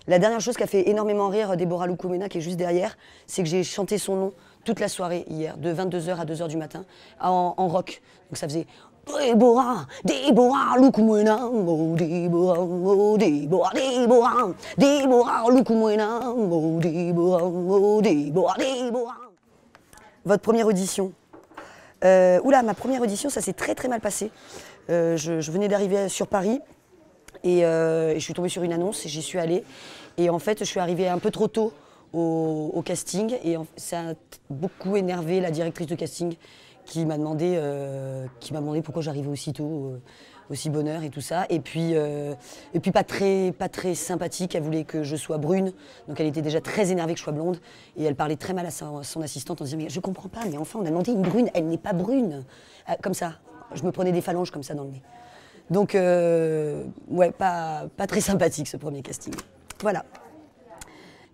La dernière chose qui a fait énormément rire Déborah Loukoumena, qui est juste derrière, c'est que j'ai chanté son nom toute la soirée hier, de 22h à 2h du matin, en rock. Donc ça faisait Déborah, Déborah Loukoumena, oh Déborah, oh Déborah, Déborah, Déborah Loukoumena, oh Déborah, oh Déborah, Déborah. Votre première audition. Oula, ma première audition, ça s'est très très mal passé. Je venais d'arriver sur Paris. Et je suis tombée sur une annonce et j'y suis allée. Et en fait, je suis arrivée un peu trop tôt au casting. Et ça a beaucoup énervé la directrice de casting qui m'a demandé pourquoi j'arrivais aussitôt, aussi bonne heure et tout ça. Et puis pas très sympathique. Elle voulait que je sois brune. Donc elle était déjà très énervée que je sois blonde. Et elle parlait très mal à son assistante en disant « Mais je comprends pas, mais enfin, on a demandé une brune, elle n'est pas brune. » Comme ça. Je me prenais des phalanges comme ça dans le nez. Donc, ouais, pas très sympathique ce premier casting. Voilà.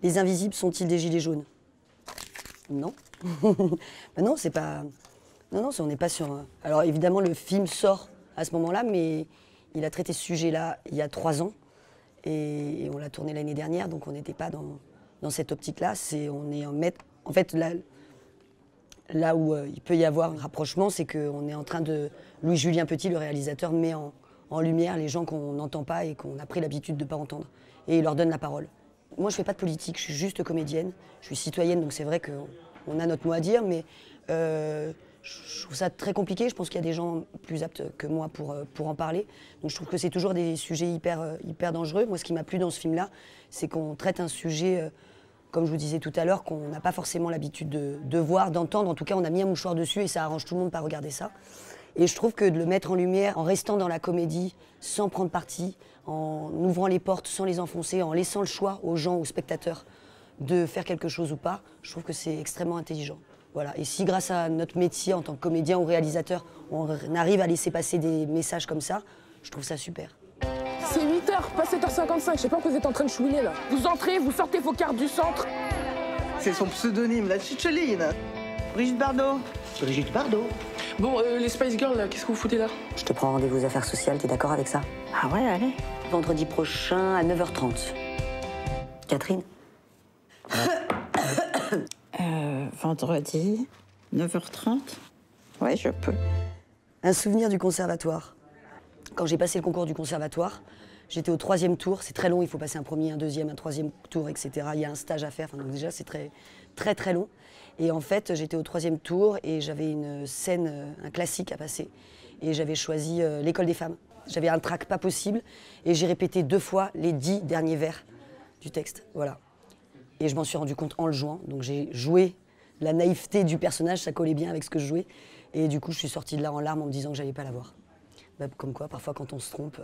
Les Invisibles sont-ils des gilets jaunes? Non. Ben non, c'est pas... Non, on n'est pas sur... Alors évidemment, le film sort à ce moment-là, mais il a traité ce sujet-là il y a 3 ans. Et on l'a tourné l'année dernière, donc on n'était pas dans cette optique-là. En fait, là où il peut y avoir un rapprochement, c'est qu'on est en train de... Louis-Julien Petit, le réalisateur, met en lumière les gens qu'on n'entend pas et qu'on a pris l'habitude de ne pas entendre. Et il leur donne la parole. Moi, je ne fais pas de politique, je suis juste comédienne. Je suis citoyenne, donc c'est vrai qu'on a notre mot à dire, mais je trouve ça très compliqué. Je pense qu'il y a des gens plus aptes que moi pour en parler. Donc je trouve que c'est toujours des sujets hyper dangereux. Moi, ce qui m'a plu dans ce film-là, c'est qu'on traite un sujet... comme je vous disais tout à l'heure, qu'on n'a pas forcément l'habitude de voir, d'entendre. En tout cas, on a mis un mouchoir dessus et ça arrange tout le monde de ne pas regarder ça. Et je trouve que de le mettre en lumière, en restant dans la comédie, sans prendre parti, en ouvrant les portes, sans les enfoncer, en laissant le choix aux gens, aux spectateurs, de faire quelque chose ou pas, je trouve que c'est extrêmement intelligent. Voilà. Et si grâce à notre métier en tant que comédien ou réalisateur, on arrive à laisser passer des messages comme ça, je trouve ça super. C'est 8h, pas 7h55, je sais pas pourquoi vous êtes en train de chouiner là. Vous entrez, vous sortez vos cartes du centre. C'est son pseudonyme, la Chicheline. Brigitte Bardot. Brigitte Bardot. Bon, les Spice Girls là, qu'est-ce que vous foutez là? Je te prends rendez-vous aux affaires sociales, t'es d'accord avec ça? Ah ouais, allez. Vendredi prochain à 9h30. Catherine? Vendredi, 9h30. Ouais, je peux. Un souvenir du conservatoire. Quand j'ai passé le concours du conservatoire, j'étais au 3e tour. C'est très long, il faut passer un premier, un deuxième, un 3e tour, etc. Il y a un stage à faire, enfin, donc déjà c'est très long. Et en fait, j'étais au 3e tour et j'avais une scène, un classique à passer. Et j'avais choisi l'école des femmes. J'avais un trac pas possible et j'ai répété 2 fois les 10 derniers vers du texte. Voilà. Et je m'en suis rendu compte en le jouant. Donc j'ai joué la naïveté du personnage, ça collait bien avec ce que je jouais. Et du coup, je suis sortie de là en larmes en me disant que j'allais pas l'avoir. Bah, comme quoi, parfois, quand on se trompe,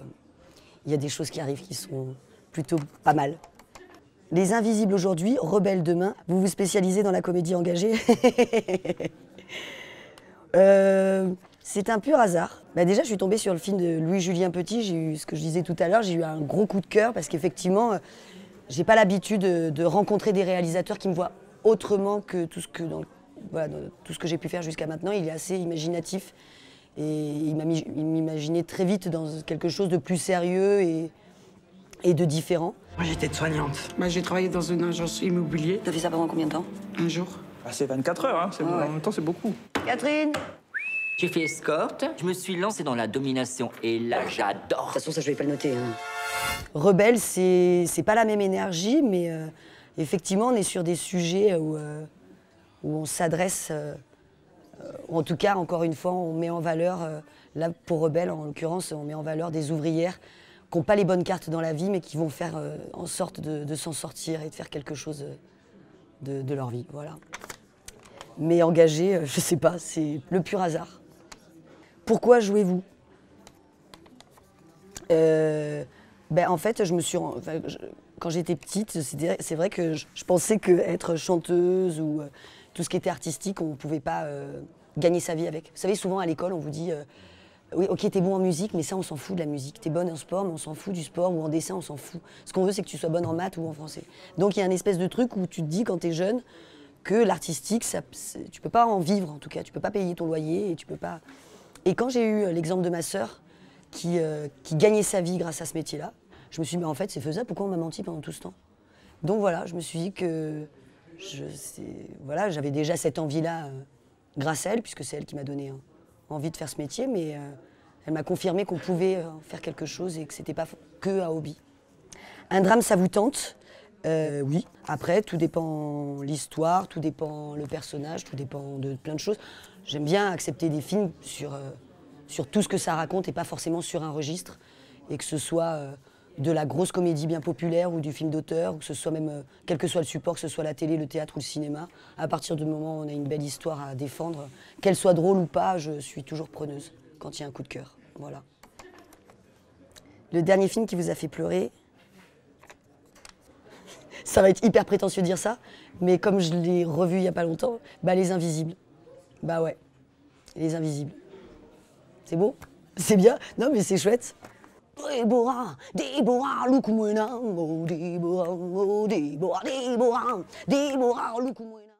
il y a des choses qui arrivent qui sont plutôt pas mal. Les Invisibles aujourd'hui, rebelles demain. Vous vous spécialisez dans la comédie engagée. C'est un pur hasard. Bah déjà, je suis tombée sur le film de Louis-Julien Petit. J'ai eu ce que je disais tout à l'heure, j'ai eu un gros coup de cœur parce qu'effectivement, j'ai pas l'habitude de rencontrer des réalisateurs qui me voient autrement que tout ce que j'ai pu faire jusqu'à maintenant. Il est assez imaginatif et il m'imaginait très vite dans quelque chose de plus sérieux et de différent. Moi, j'étais soignante. Bah, j'ai travaillé dans une agence immobilière. T'as fait ça pendant combien de temps? Un jour. Ah, c'est 24 heures, hein. En même temps, c'est beaucoup. Catherine? J'ai fait escorte, je me suis lancée dans la domination et là, j'adore. De toute façon, ça, je vais pas le noter. Hein. Rebelle, c'est pas la même énergie, mais effectivement, on est sur des sujets où on s'adresse, en tout cas, encore une fois, on met en valeur, là, pour Rebelle, en l'occurrence, on met en valeur des ouvrières qui n'ont pas les bonnes cartes dans la vie, mais qui vont faire en sorte de s'en sortir et de faire quelque chose de leur vie, voilà. Mais engagé, je sais pas, c'est le pur hasard. Pourquoi jouez-vous? En fait, quand j'étais petite, c'est vrai que je pensais qu'être chanteuse ou tout ce qui était artistique, on ne pouvait pas gagner sa vie avec. Vous savez, souvent à l'école, on vous dit oui, ok, t'es bon en musique, mais ça, on s'en fout de la musique. T'es bonne en sport, mais on s'en fout du sport, ou en dessin, on s'en fout. Ce qu'on veut, c'est que tu sois bonne en maths ou en français. Donc il y a une espèce de truc où tu te dis, quand t'es jeune, que l'artistique, tu peux pas en vivre, en tout cas. Tu peux pas payer ton loyer et tu peux pas... Et quand j'ai eu l'exemple de ma sœur qui gagnait sa vie grâce à ce métier-là, je me suis dit, mais en fait, c'est faisable, pourquoi on m'a menti pendant tout ce temps? Donc voilà, je me suis dit que voilà, j'avais déjà cette envie-là grâce à elle, puisque c'est elle qui m'a donné envie de faire ce métier, mais elle m'a confirmé qu'on pouvait faire quelque chose et que c'était pas que un hobby. Un drame, ça vous tente? Oui. Après, tout dépend l'histoire, tout dépend le personnage, tout dépend de plein de choses. J'aime bien accepter des films sur tout ce que ça raconte et pas forcément sur un registre. Et que ce soit de la grosse comédie bien populaire ou du film d'auteur, ou que ce soit même, quel que soit le support, que ce soit la télé, le théâtre ou le cinéma. À partir du moment où on a une belle histoire à défendre, qu'elle soit drôle ou pas, je suis toujours preneuse quand il y a un coup de cœur. Voilà. Le dernier film qui vous a fait pleurer? Ça va être hyper prétentieux de dire ça, mais comme je l'ai revu il n'y a pas longtemps, bah Les Invisibles. Bah ouais, Les Invisibles. C'est beau? C'est bien? Non mais c'est chouette. Déborah, Déborah, Lukumwena, Déborah, Déborah, Déborah, Déborah, Lukumwena.